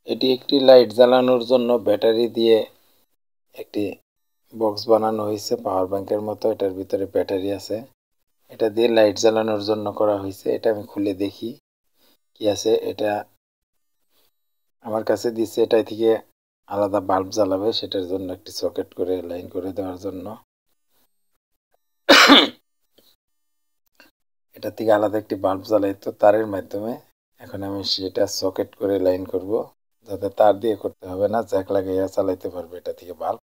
এটি একটি লাইট জ্বালানোর জন্য ব্যাটারি দিয়ে একটি বক্স বানানো হয়েছে পাওয়ার ব্যাংকের মতো। এটার ভিতরে ব্যাটারি আছে, এটা দিয়ে লাইট জ্বালানোর জন্য করা হয়েছে। এটা আমি খুলে দেখি কি আছে। এটা আমার কাছে দিচ্ছে, এটা থেকে আলাদা বাল্ব জ্বালাবে, সেটার জন্য একটি সকেট করে লাইন করে দেওয়ার জন্য। এটা থেকে আলাদা একটি বাল্ব জ্বালাইতো তারের মাধ্যমে। এখন আমি সেটা সকেট করে লাইন করব, যাতে তার দিয়ে করতে হবে না, জ্যাক লাগাইয়া চালাইতে পারবে এটা থেকে বাল্ব।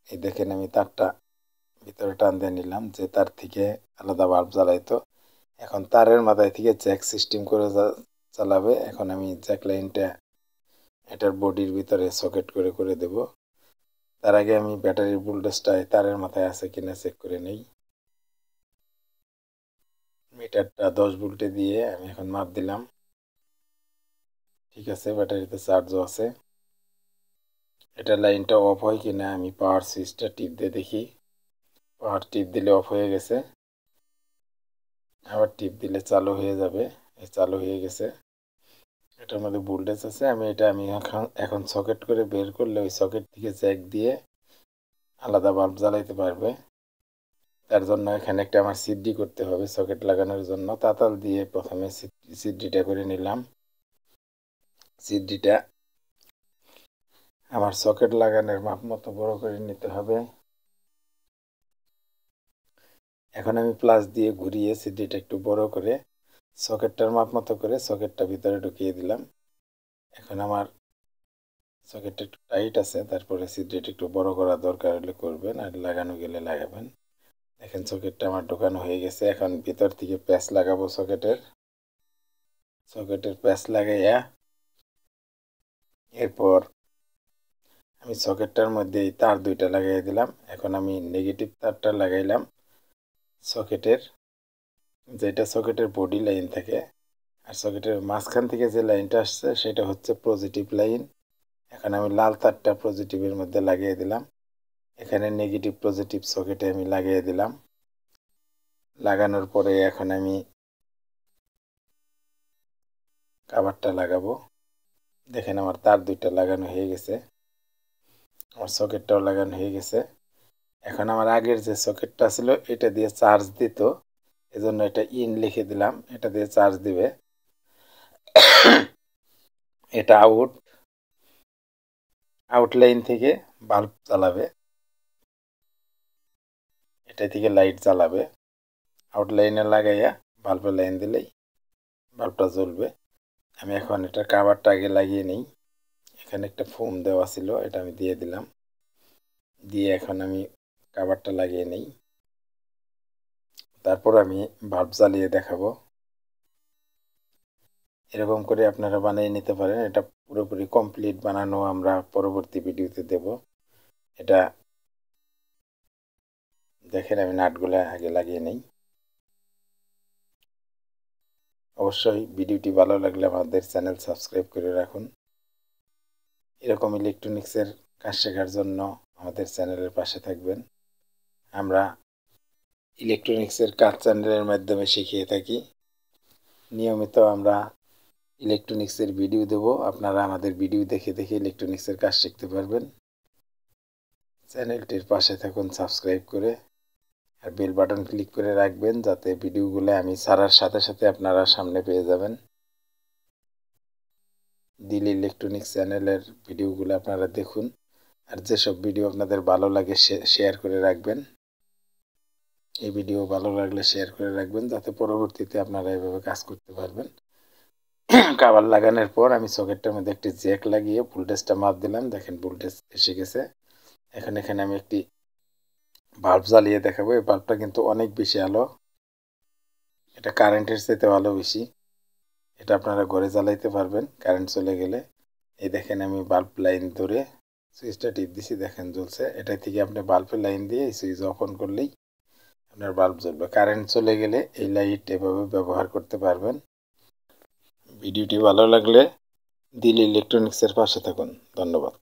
এই দেখেন আমি তারটা ভিতরে টান দিয়ে নিলাম, যে তার থেকে আলাদা বাল্ব জ্বালাইতো। এখন তারের মাথায় থেকে জ্যাক সিস্টেম করে চালাবে। এখন আমি জ্যাক লাইনটা এটার বডির ভিতরে সকেট করে করে দেব। তার আগে আমি ব্যাটারির ভোল্টেজটা তারের মাথায় আছে কিনা চেক করে নেই। মিটারটা 10 ভোল্টে দিয়ে আমি এখন মাপ দিলাম। ঠিক আছে, ব্যাটারিতে চার্জও আছে। এটা লাইনটা অফ হয় কিনা আমি পাওয়ার সুইচটা টিপ দিয়ে দেখি। পাওয়ার টিপ দিলে অফ হয়ে গেছে, আবার টিপ দিলে চালু হয়ে যাবে। চালু হয়ে গেছে, এটার মধ্যে ভোল্টেজ আছে। আমি এখন সকেট করে বের করলে ওই সকেট থেকে জ্যাক দিয়ে আলাদা বাল্ব জ্বালাইতে পারবে। তার জন্য এখানে একটা আমার সিডি করতে হবে সকেট লাগানোর জন্য। তাতাল দিয়ে প্রথমে সিডিটা করে নিলাম। সিডিটা আমার সকেট লাগানোর মাপ মতো বড় করে নিতে হবে। এখন আমি প্লাস দিয়ে ঘুরিয়ে সিডিটা একটু বড় করে সকেটটার মাপ মতো করে সকেটটা ভিতরে ঢুকিয়ে দিলাম। এখন আমার সকেটটা একটু টাইট আছে, তারপরে সিডিটা একটু বড় করা দরকার হলে করবেন, আর লাগানো গেলে লাগাবেন। দেখেন সকেটটা আমার ঢোকানো হয়ে গেছে। এখন ভিতর থেকে প্যাচ লাগাবো সকেটের প্যাচ লাগাইয়া এরপর আমি সকেটটার মধ্যে এই তার দুইটা লাগাই দিলাম। এখন আমি নেগেটিভ তারটা লাগাইলাম সকেটের, যেটা সকেটের বডি লাইন থাকে, আর সকেটের মাঝখান থেকে যে লাইনটা আসছে সেটা হচ্ছে পজিটিভ লাইন। এখন আমি লাল তারটা পজিটিভের মধ্যে লাগিয়ে দিলাম। এখানে নেগেটিভ পজিটিভ সকেটে আমি লাগিয়ে দিলাম। লাগানোর পরে এখন আমি কাভারটা লাগাবো। দেখেন আমার তার দুইটা লাগানো হয়ে গেছে, আমার সকেটটাও লাগানো হয়ে গেছে। এখন আমার আগের যে সকেটটা ছিল এটা দিয়ে চার্জ দিত, এজন্য এটা ইন লিখে দিলাম, এটা দিয়ে চার্জ দিবে। এটা আউট লাইন থেকে বাল্ব জ্বালাবে, এটা থেকে লাইট জ্বালাবে। আউট লাইনে লাগাইয়া বাল্বে লাইন দিলেই বাল্বটা জ্বলবে। আমি এখন এটা কাভারটা আগে লাগিয়ে নিই। এখানে একটা ফোম দেওয়া ছিল, এটা আমি দিয়ে দিলাম। দিয়ে এখন আমি কাভারটা লাগিয়ে নিই, তারপর আমি বাল্ব জ্বালিয়ে দেখাবো। এরকম করে আপনারা বানিয়ে নিতে পারেন। এটা পুরোপুরি কমপ্লিট বানানো আমরা পরবর্তী ভিডিওতে দেব। এটা দেখেন আমি নাটগুলো আগে লাগিয়ে নেই। অবশ্যই ভিডিওটি ভালো লাগলে আমাদের চ্যানেল সাবস্ক্রাইব করে রাখুন। এরকম ইলেকট্রনিক্সের কাজ শেখার জন্য আমাদের চ্যানেলের পাশে থাকবেন। আমরা ইলেকট্রনিক্সের কাজ চ্যানেলের মাধ্যমে শিখিয়ে থাকি। নিয়মিত আমরা ইলেকট্রনিক্সের ভিডিও দেব, আপনারা আমাদের ভিডিও দেখে দেখে ইলেকট্রনিক্সের কাজ শিখতে পারবেন। চ্যানেলটির পাশে থাকুন সাবস্ক্রাইব করে, আর বেল বাটন ক্লিক করে রাখবেন, যাতে ভিডিওগুলো আমি ছাড়ার সাথে সাথে আপনারা সামনে পেয়ে যাবেন। দিল ইলেকট্রনিক্স চ্যানেলের ভিডিওগুলো আপনারা দেখুন, আর যেসব ভিডিও আপনাদের ভালো লাগে শেয়ার করে রাখবেন। এই ভিডিও ভালো লাগলে শেয়ার করে রাখবেন, যাতে পরবর্তীতে আপনারা এভাবে কাজ করতে পারবেন। কাভার লাগানোর পর আমি সকেটটার মধ্যে একটি জ্যাক লাগিয়ে ভোল্টেজটা মাপ দিলাম। দেখেন ভোল্টেজ এসে গেছে। এখানে আমি একটি বাল্ব জ্বালিয়ে দেখাবো। এই বাল্বটা কিন্তু অনেক বেশি আলো, এটা কারেন্টের চাইতে আলো বেশি। এটা আপনারা ঘরে জ্বালাইতে পারবেন কারেন্ট চলে গেলে। এই দেখেন আমি বাল্ব লাইন ধরে সুইচটা টিপ দিছি, দেখেন জ্বলছে। এটা থেকে আপনি বাল্বের লাইন দিয়ে এই সুইচ অফ অন করলেই আপনার বাল্ব জ্বলবে। কারেন্ট চলে গেলে এই লাইট এভাবে ব্যবহার করতে পারবেন। ভিডিওটি ভালো লাগলে দিল ইলেকট্রনিক্সের পাশে থাকুন। ধন্যবাদ।